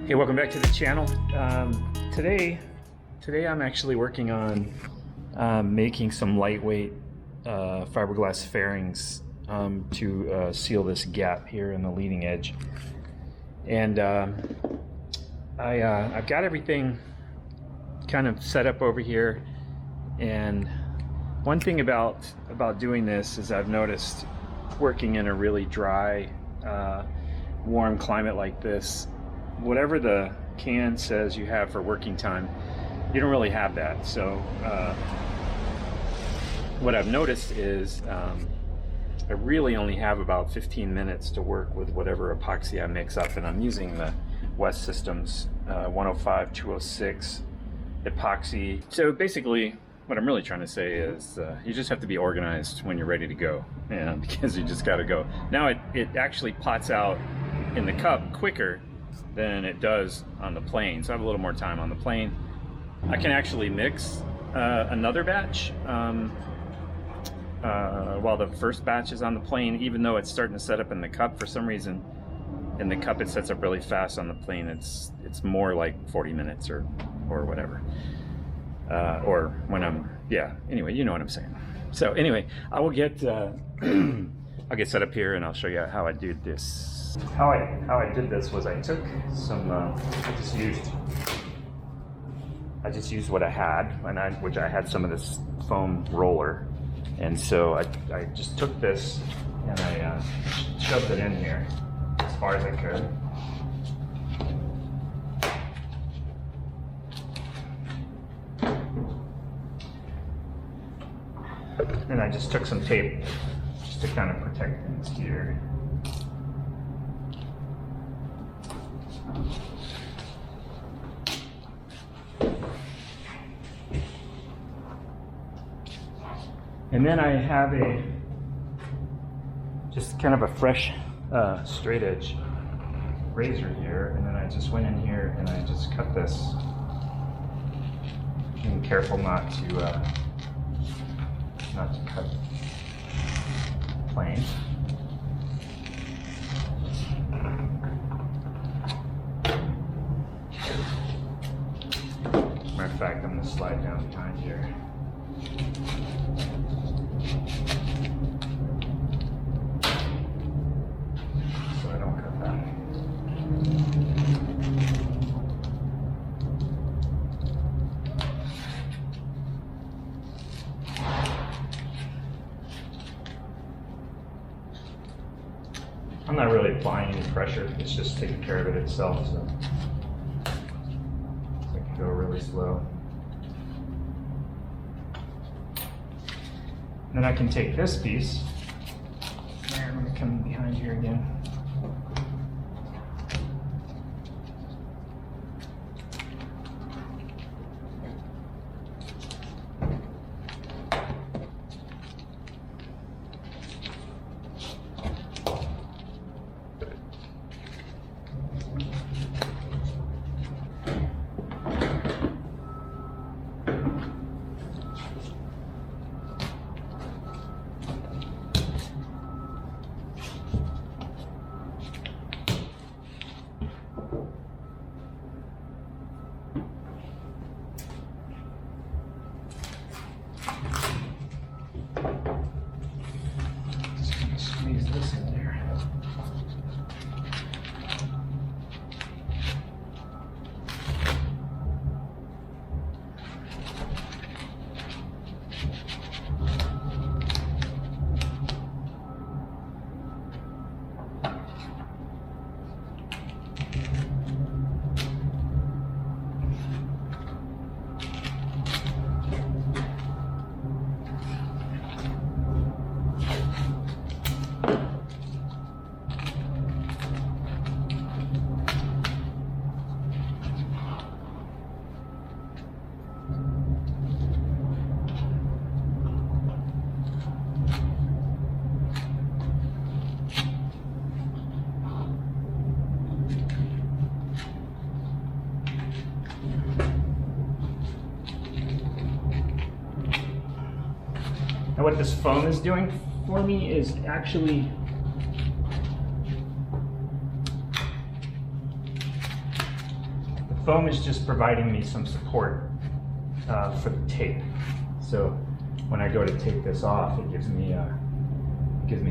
Hey, welcome back to the channel. Today I'm actually working on making some lightweight fiberglass fairings to seal this gap here in the leading edge. And I've got everything kind of set up over here. And one thing about doing this is I've noticed working in a really dry, warm climate like this, whatever the can says you have for working time, you don't really have that. So what I've noticed is I really only have about 15 minutes to work with whatever epoxy I mix up, and I'm using the West Systems 105-206 epoxy. So basically what I'm really trying to say is you just have to be organized when you're ready to go, and because you just got to go. Now it actually pots out in the cup quicker than it does on the plane, so I have a little more time on the plane. I can actually mix another batch while the first batch is on the plane, even though it's starting to set up in the cup. For some reason in the cup it sets up really fast. On the plane it's more like 40 minutes or whatever, or when I'm, yeah, anyway, you know what I'm saying. So anyway, I will get I'll get set up here and I'll show you how I did this. How I did this was I took some I just used what I had, which I had some of this foam roller, and so I just took this and I shoved it in here as far as I could. And I just took some tape just to kind of protect things here. And then I have just kind of a fresh straight edge razor here, and then I just went in here and I just cut this, being careful not to cut plain. Matter of fact, I'm going to slide down behind here. So I don't cut that. I'm not really applying any pressure, it's just taking care of it itself. So I can go really slow. Then I can take this piece, and I'm going to come behind here again. This in there. And what this foam is doing for me is actually foam is just providing me some support for the tape. So when I go to take this off, it gives me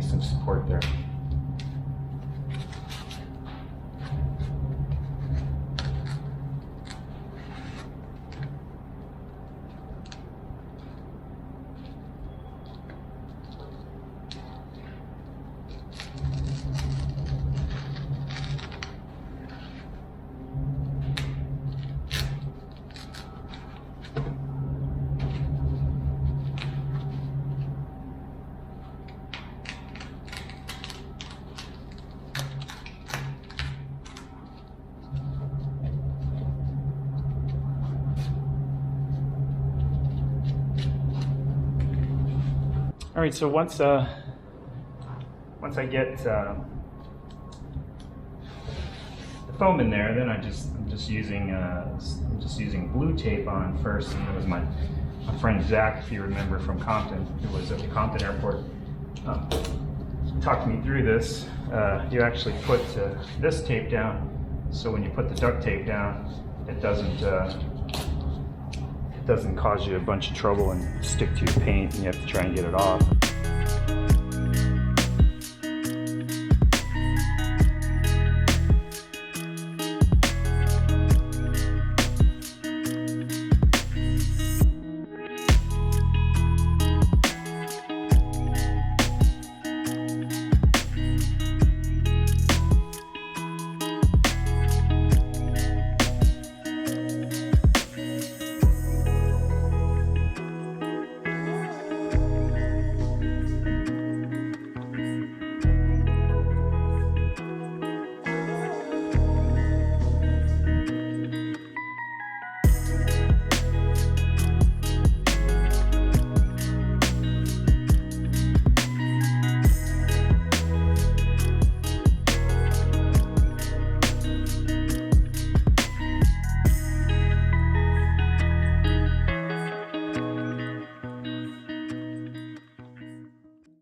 some support there. All right, so once I get the foam in there, then I'm just using blue tape on first. And it was my friend Zach, if you remember, from Compton, who was at the Compton airport, talked me through this. You actually put this tape down, so when you put the duct tape down, it doesn't cause you a bunch of trouble and stick to your paint, and you have to try and get it off.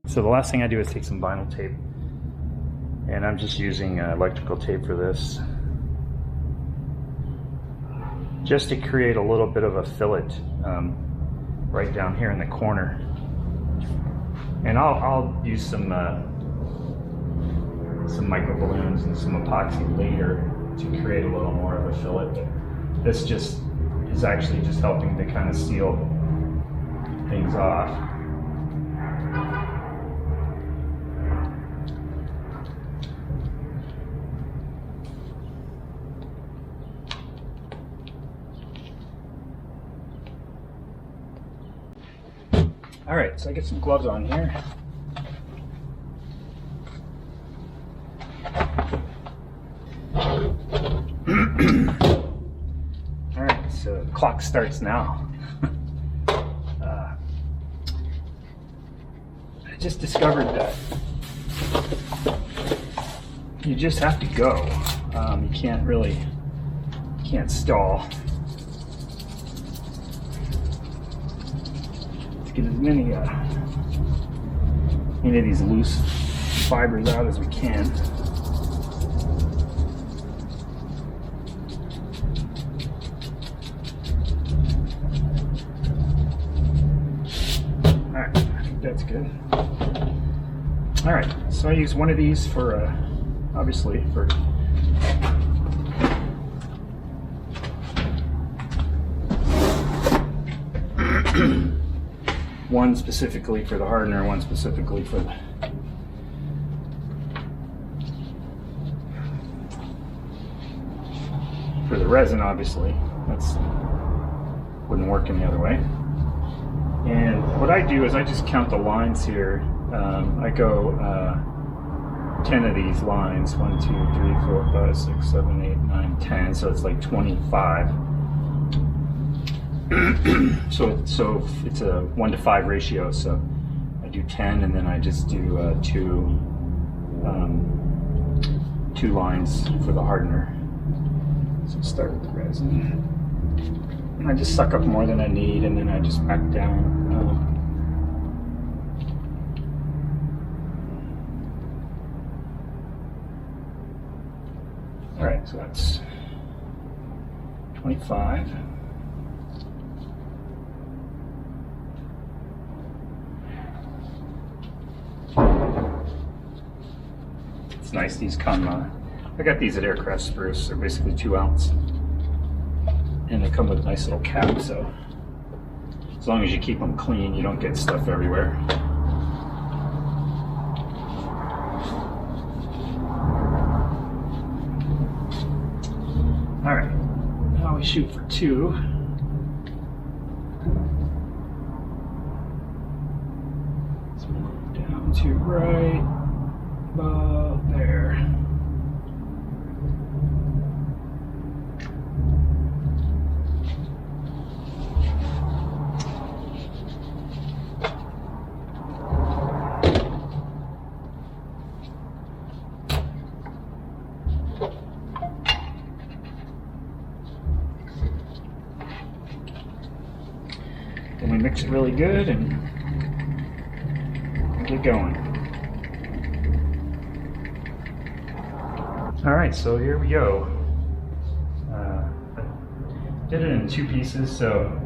So the last thing I do is take some vinyl tape, and I'm just using electrical tape for this, just to create a little bit of a fillet right down here in the corner. And I'll use some micro balloons and some epoxy later to create a little more of a fillet. This just is actually just helping to kind of seal things off. All right, so I get some gloves on here. All right, so the clock starts now. I just discovered that you just have to go. You can't stall. Get as many of these loose fibers out as we can. All right, I think that's good. All right, so I use one of these for, obviously, for one specifically for the hardener, one specifically for the resin, obviously. That's wouldn't work any other way. And what I do is I just count the lines here. I go 10 of these lines, 1, 2, 3, 4, 5, 6, 7, 8, 9, 10, so it's like 25. So it's a 1-to-5 ratio, so I do 10, and then I just do two lines for the hardener. So start with the resin, and I just suck up more than I need, and then I just back down. All right, so that's 25. It's nice, these come, I got these at Aircraft Spruce. They're basically 2 ounce. And they come with a nice little cap, so as long as you keep them clean, you don't get stuff everywhere. All right, now we shoot for 2. Let's move down to right about there. Then we mix it really good and get going. All right, so here we go. I did it in 2 pieces, so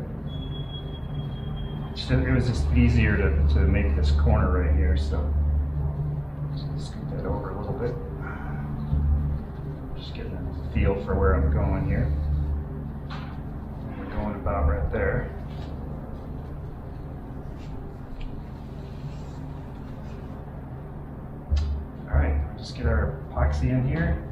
it was just easier to make this corner right here. So just scoot that over a little bit. Just getting a feel for where I'm going here. And we're going about right there. Just get our epoxy in here.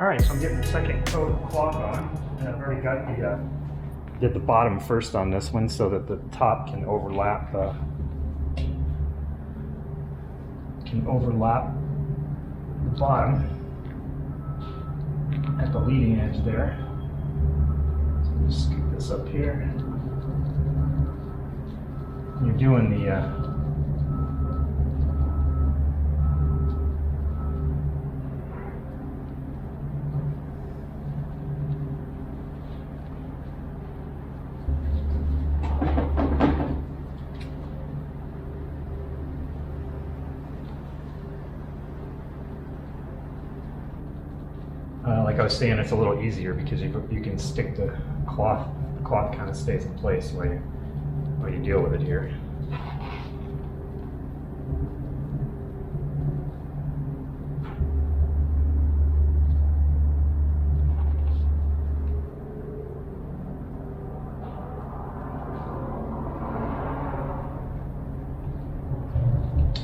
Alright, so I'm getting the second coat of cloth on, and I've already got the, did the bottom first on this one so that the top can overlap the bottom at the leading edge there. So just scoop this up here. You're doing the like I was saying, it's a little easier because you can stick the cloth kind of stays in place while you deal with it here.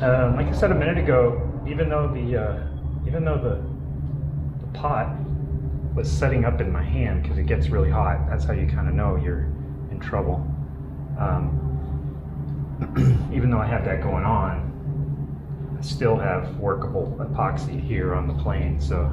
Like I said a minute ago, even though the pot was setting up in my hand because it gets really hot, that's how you kind of know you're in trouble. Even though I have that going on, I still have workable epoxy here on the plane. So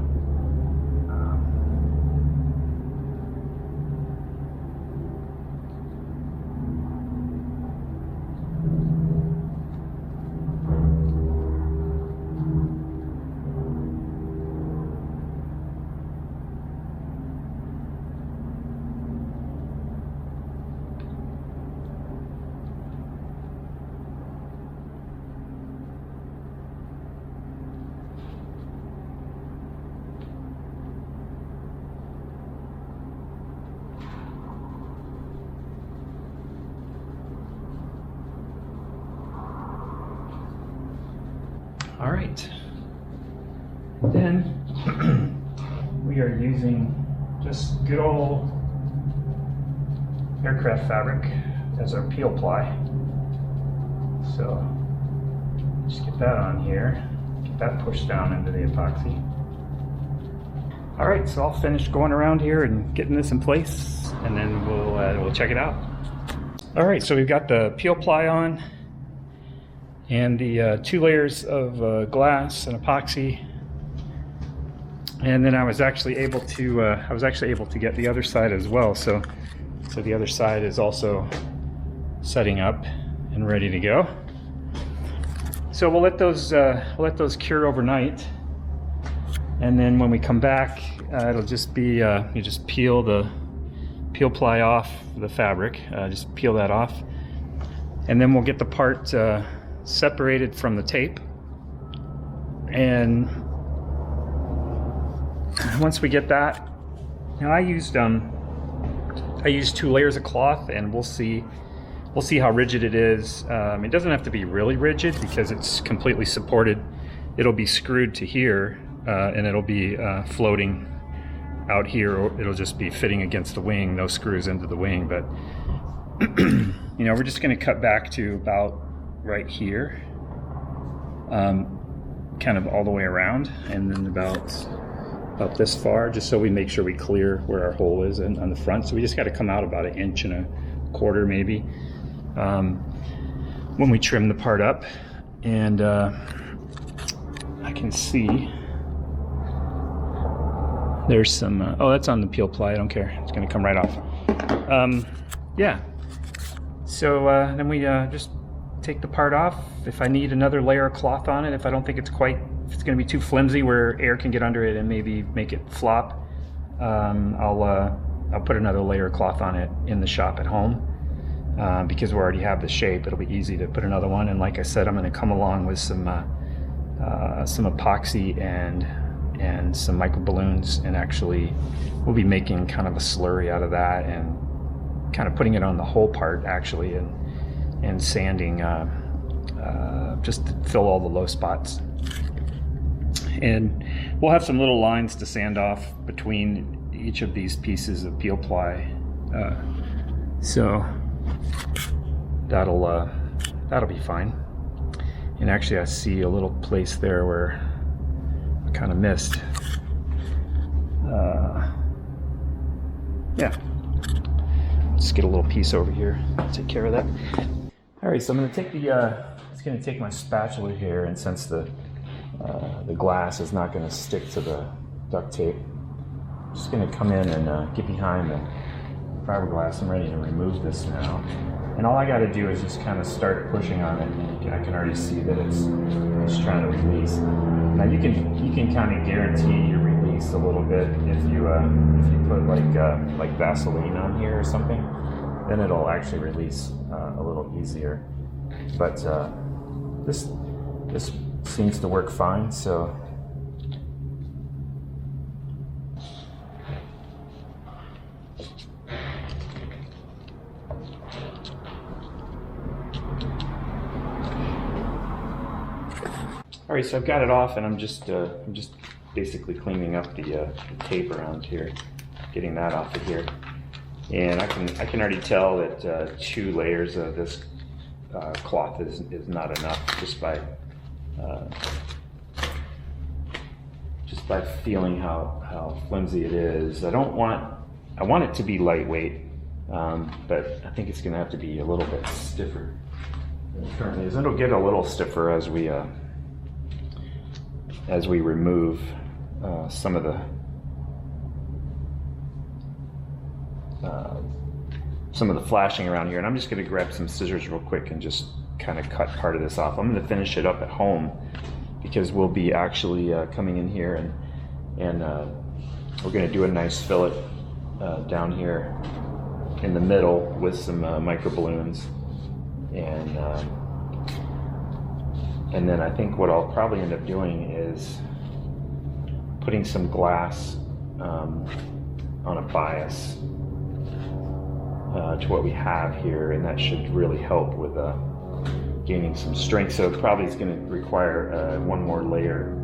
all right, and then we are using just good old aircraft fabric as our peel ply. So just get that on here, get that pushed down into the epoxy. All right, so I'll finish going around here and getting this in place, and then we'll check it out. All right, so we've got the peel ply on, and the 2 layers of glass and epoxy, and then I was actually able to get the other side as well. So the other side is also setting up and ready to go. So we'll let those cure overnight, and then when we come back, it'll just be you just peel the peel ply off the fabric, just peel that off, and then we'll get the part separated from the tape. And once we get that, now I used 2 layers of cloth, and we'll see how rigid it is. It doesn't have to be really rigid because it's completely supported. It'll be screwed to here, and it'll be floating out here, or it'll just be fitting against the wing, no screws into the wing. But you know, we're just going to cut back to about right here, kind of all the way around, and then about this far, just so we make sure we clear where our hole is on the front. So we just got to come out about 1.25 inches maybe when we trim the part up. And I can see there's some oh, that's on the peel ply, I don't care, it's going to come right off. Yeah, so then we just take the part off. If I need another layer of cloth on it, if I don't think it's going to be too flimsy where air can get under it and maybe make it flop, I'll put another layer of cloth on it in the shop at home, because we already have the shape. It'll be easy to put another one. And like I said, I'm going to come along with some epoxy and some micro balloons, and actually we'll be making kind of a slurry out of that and kind of putting it on the whole part actually, and sanding just to fill all the low spots. And we'll have some little lines to sand off between each of these pieces of peel ply, so that'll be fine. And actually I see a little place there where I kind of missed. Yeah, just get a little piece over here, take care of that. All right, so I'm going to take it's going to take my spatula here, and since the glass is not going to stick to the duct tape, I'm just going to come in and get behind the fiberglass. I'm ready to remove this now, and all I got to do is just kind of start pushing on it, and I can already see that it's trying to release. Now you can kind of guarantee your release a little bit if you put like Vaseline on here or something. Then it'll actually release a little easier. But this seems to work fine. So all right, so I've got it off, and I'm just basically cleaning up the tape around here, getting that off of here. And I can already tell that 2 layers of this cloth is not enough, just by just by feeling how flimsy it is. I want it to be lightweight, but I think it's going to have to be a little bit stiffer than it currently is. It'll get a little stiffer as we remove some of the flashing around here. And I'm just going to grab some scissors real quick and just kind of cut part of this off. I'm going to finish it up at home because we'll be actually coming in here and we're going to do a nice fillet down here in the middle with some micro balloons, and then I think what I'll probably end up doing is putting some glass on a bias to what we have here, and that should really help with gaining some strength. So it probably is going to require one more layer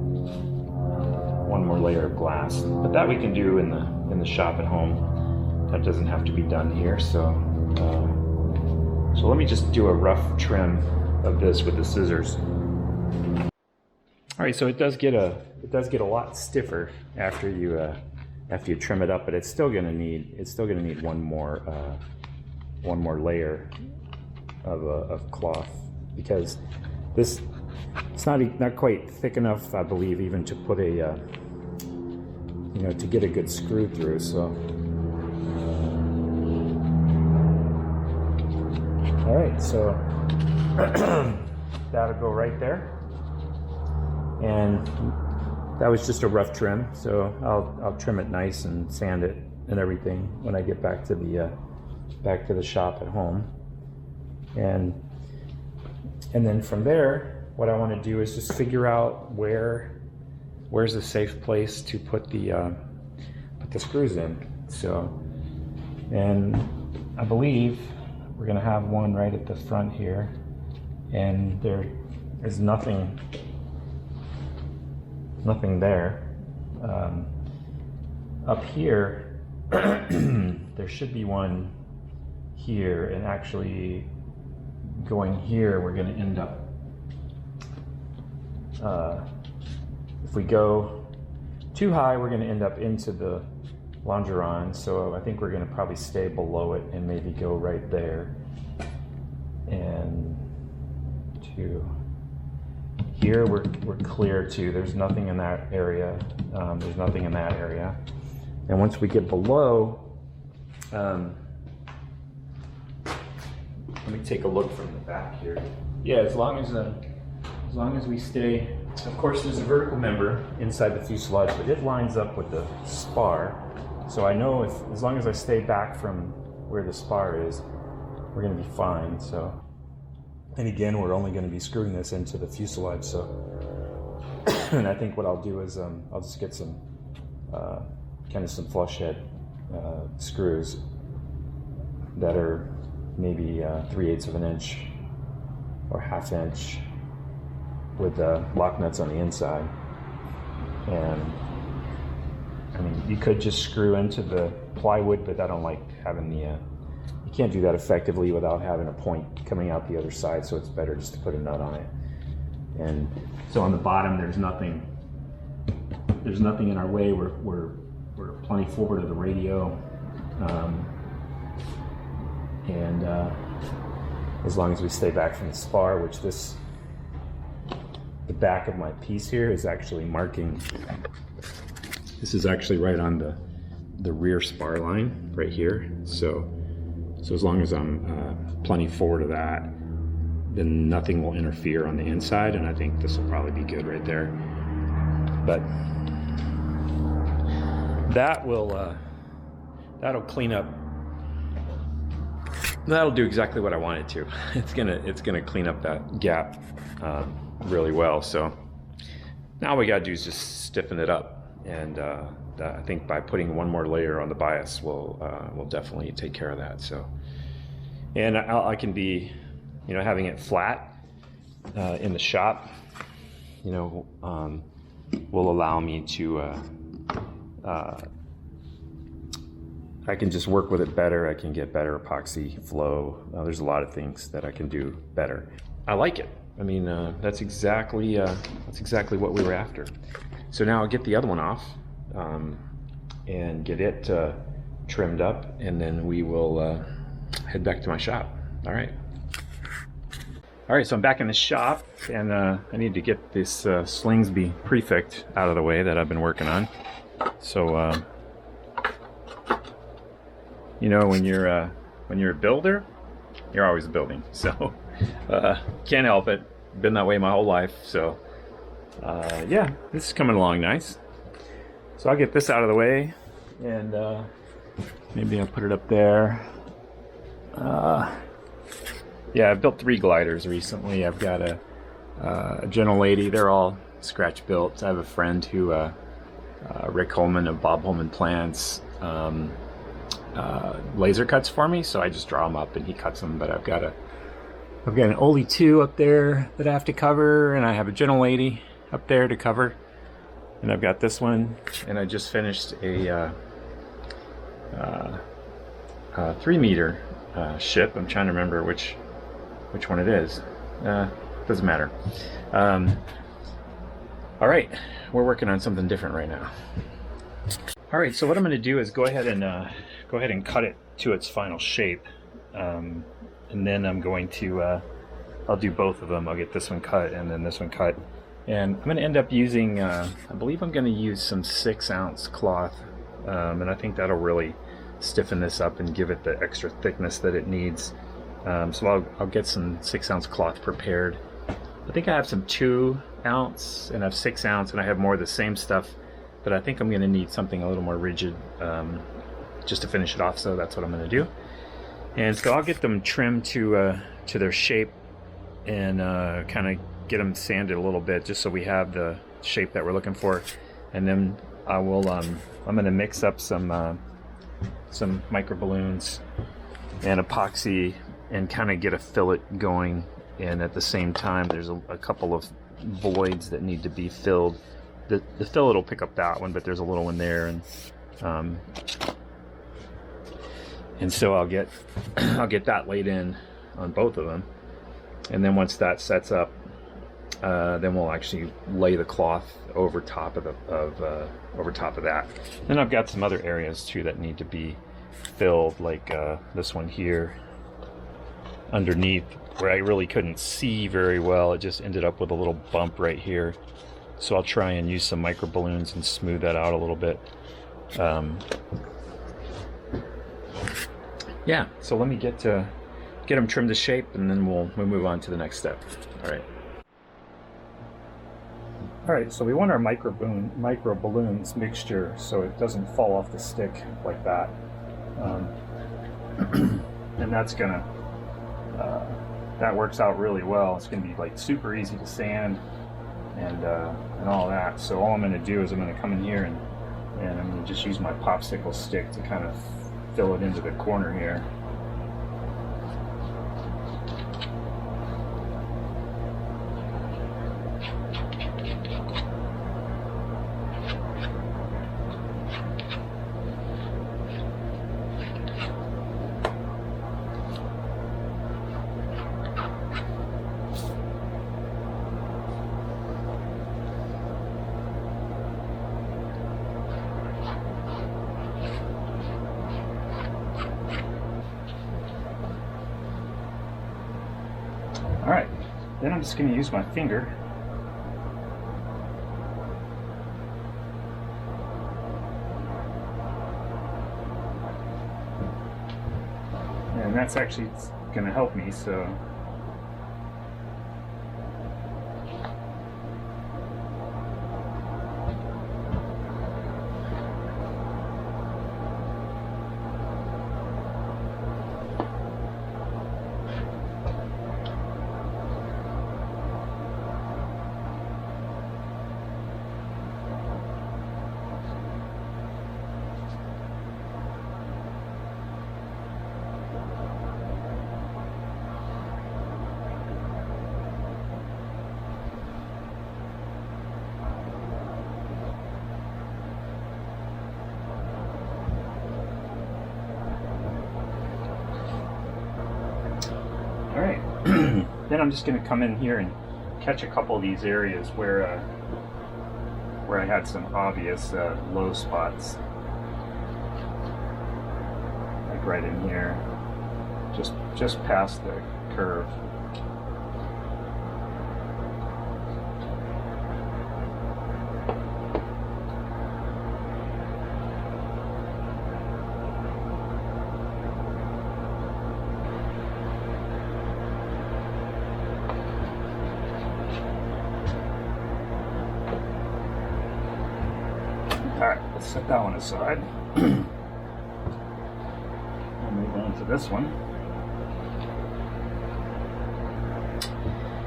of glass, but that we can do in the shop at home. That doesn't have to be done here. So let me just do a rough trim of this with the scissors. All right, so it does get a lot stiffer after you trim it up, but it's still going to need one more layer of cloth, because it's not quite thick enough, I believe, even to put a to get a good screw through. So all right, so that'll go right there. And that was just a rough trim, so I'll trim it nice and sand it and everything when I get back to the shop at home. And then from there, what I want to do is just figure out where's a safe place to put the screws in. So, and I believe we're going to have one right at the front here, and there is nothing there. Up here, there should be one here, and actually going here, we're going to end up, if we go too high, we're going to end up into the longeron. So I think we're going to probably stay below it and maybe go right there. And to here, we're clear too. There's nothing in that area. There's nothing in that area. And once we get below, let me take a look from the back here. Yeah, as long as we stay, of course there's a vertical member inside the fuselage, but it lines up with the spar. So I know as long as I stay back from where the spar is, we're gonna be fine. So, and again, we're only gonna be screwing this into the fuselage. So, and I think what I'll do is I'll just get some kind of some flush head screws that are maybe 3/8 of an inch or 1/2 inch with lock nuts on the inside. And I mean, you could just screw into the plywood, but I don't like having the you can't do that effectively without having a point coming out the other side, so it's better just to put a nut on it. And so on the bottom, there's nothing in our way. We're plenty forward of the radio, and as long as we stay back from the spar, which the back of my piece here is actually marking. This is actually right on the rear spar line right here. So as long as I'm plenty forward of that, then nothing will interfere on the inside, and I think this will probably be good right there. But that'll clean up. That'll do exactly what I want it to. It's gonna clean up that gap really well. So now all we gotta do is just stiffen it up, and I think by putting one more layer on the bias, we'll definitely take care of that. So, and I can be, having it flat in the shop, will allow me to. I can just work with it better. I can get better epoxy flow. There's a lot of things that I can do better. I like it. I mean, that's exactly what we were after. So now I'll get the other one off and get it trimmed up, and then we will head back to my shop. All right. All right, so I'm back in the shop, and I need to get this Slingsby prefect out of the way that I've been working on. So, you know, when you're a builder, you're always building. So, can't help it. Been that way my whole life. So, yeah, this is coming along nice. So I'll get this out of the way, and maybe I'll put it up there. Yeah, I've built 3 gliders recently. I've got a gentle lady. They're all scratch built. I have a friend who, Rick Holman of Bob Holman Plants, laser cuts for me. So I just draw them up and he cuts them. But I've got an Oli 2 up there that I have to cover, and I have a gentle lady up there to cover. And I've got this one, and I just finished a 3-meter ship. I'm trying to remember which one it is. Doesn't matter. All right, we're working on something different right now. All right, so what I'm going to do is go ahead and cut it to its final shape, and then I'm going to I'll do both of them. I'll get this one cut and then this one cut, and I'm going to end up using I believe I'm going to use some 6-ounce cloth, and I think that'll really stiffen this up and give it the extra thickness that it needs. So I'll get some 6-ounce cloth prepared. I think I have some 2-ounce and I have 6-ounce, and I have more of the same stuff, but I think I'm going to need something a little more rigid just to finish it off. So that's what I'm going to do. And so I'll get them trimmed to their shape, and kind of get them sanded a little bit just so we have the shape that we're looking for. And then I will I'm going to mix up some micro balloons and epoxy and kind of get a fillet going. And at the same time, there's a couple of voids that need to be filled. The fillet will pick up that one, but there's a little one there, and so I'll get that laid in on both of them. And then once that sets up, then we'll actually lay the cloth over top of that. Then I've got some other areas too that need to be filled, like this one here underneath, where I really couldn't see very well. It just ended up with a little bump right here. So I'll try and use some micro balloons and smooth that out a little bit. Yeah, so let me get them trimmed to shape, and then we'll move on to the next step. All right, so we want our micro balloons mixture so it doesn't fall off the stick like that. And that's gonna that works out really well. It's gonna be like super easy to sand and all that. So all I'm gonna do is I'm gonna come in here and I'm gonna just use my popsicle stick to kind of fill it into the corner here. Alright, then I'm just going to use my finger and that's actually going to help me. So alright, then I'm just going to come in here and catch a couple of these areas where I had some obvious low spots, like right in here, just past the curve. Alright, let's set that one aside. We'll move on to this one.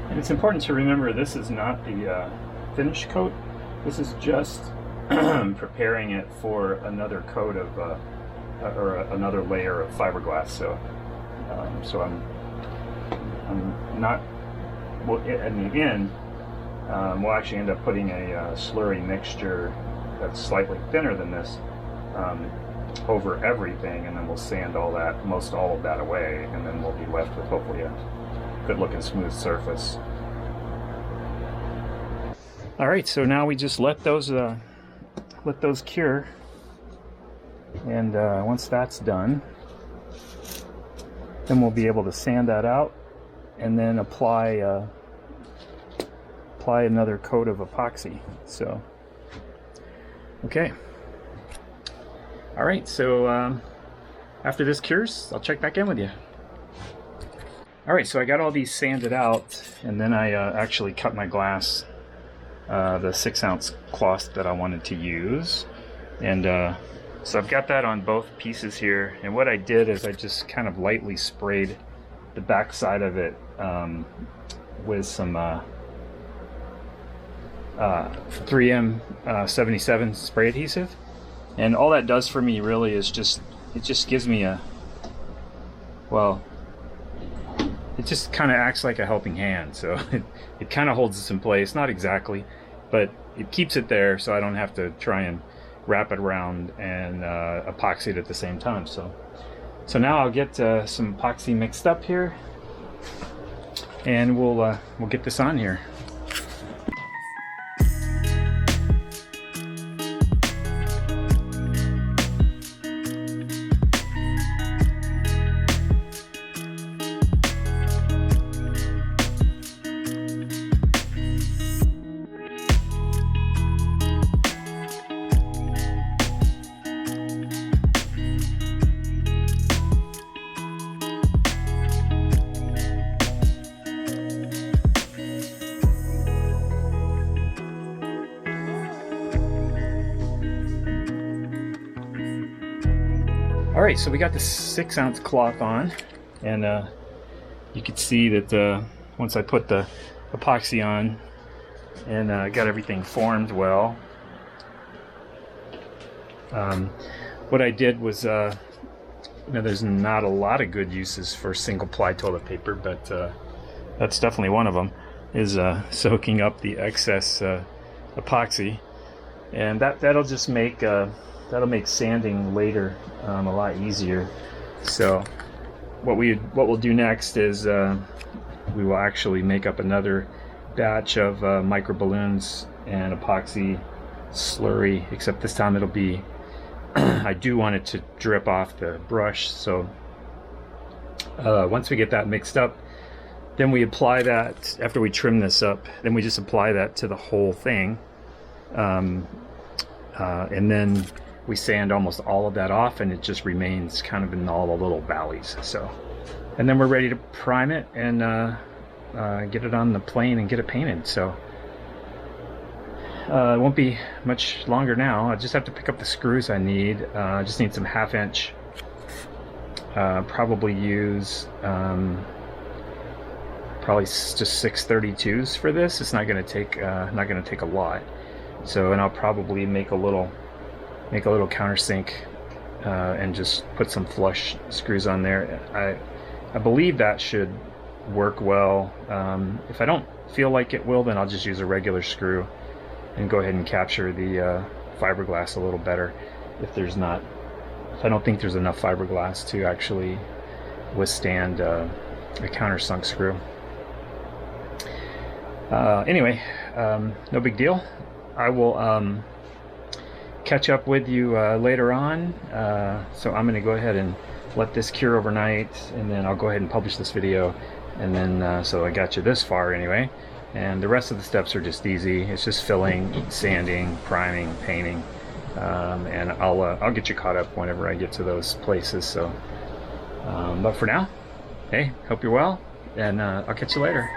And it's important to remember this is not the finish coat. This is just preparing it for another coat of, or another layer of fiberglass. So, I'm not. Well, in the end, we'll actually end up putting a slurry mixture that's slightly thinner than this over everything, and then we'll sand all of that away, and then we'll be left with hopefully a good looking smooth surface. All right, so now we just let those cure, and once that's done, then we'll be able to sand that out and then apply another coat of epoxy. So okay. All right, so after this cures, I'll check back in with you. All right, so I got all these sanded out, and then I actually cut my glass, the 6-ounce cloth that I wanted to use. And so I've got that on both pieces here. And what I did is I just kind of lightly sprayed the back side of it with some 3M 77 spray adhesive, and all that does for me really is it just gives me it just kind of acts like a helping hand. So it kind of holds this in place, not exactly, but it keeps it there so I don't have to try and wrap it around and epoxy it at the same time. So now I'll get some epoxy mixed up here, and we'll get this on here. All right, so we got the 6-ounce cloth on, and you can see that once I put the epoxy on and got everything formed well, what I did was, there's not a lot of good uses for single ply toilet paper, but that's definitely one of them, is soaking up the excess epoxy, and that'll just make sanding later a lot easier. So what we'll do next is we will actually make up another batch of micro balloons and epoxy slurry, except this time it'll be I do want it to drip off the brush. So once we get that mixed up, then we apply that after we trim this up, then we just apply that to the whole thing, and then we sand almost all of that off, and it just remains kind of in all the little valleys. So, and then we're ready to prime it and get it on the plane and get it painted. So it won't be much longer now. I just have to pick up the screws I need. I just need some 1/2 inch. Probably use probably just 632s for this. It's not going to take a lot. So, and I'll probably make a little countersink and just put some flush screws on there. I believe that should work well. If I don't feel like it will, then I'll just use a regular screw and go ahead and capture the fiberglass a little better. If I don't think there's enough fiberglass to actually withstand a countersunk screw. Anyway, no big deal. I will catch up with you later on. So I'm going to go ahead and let this cure overnight, and then I'll go ahead and publish this video. And then so I got you this far anyway, and the rest of the steps are just easy. It's just filling, sanding, priming, painting, and I'll get you caught up whenever I get to those places. So but for now, hey, hope you're well, and I'll catch you later.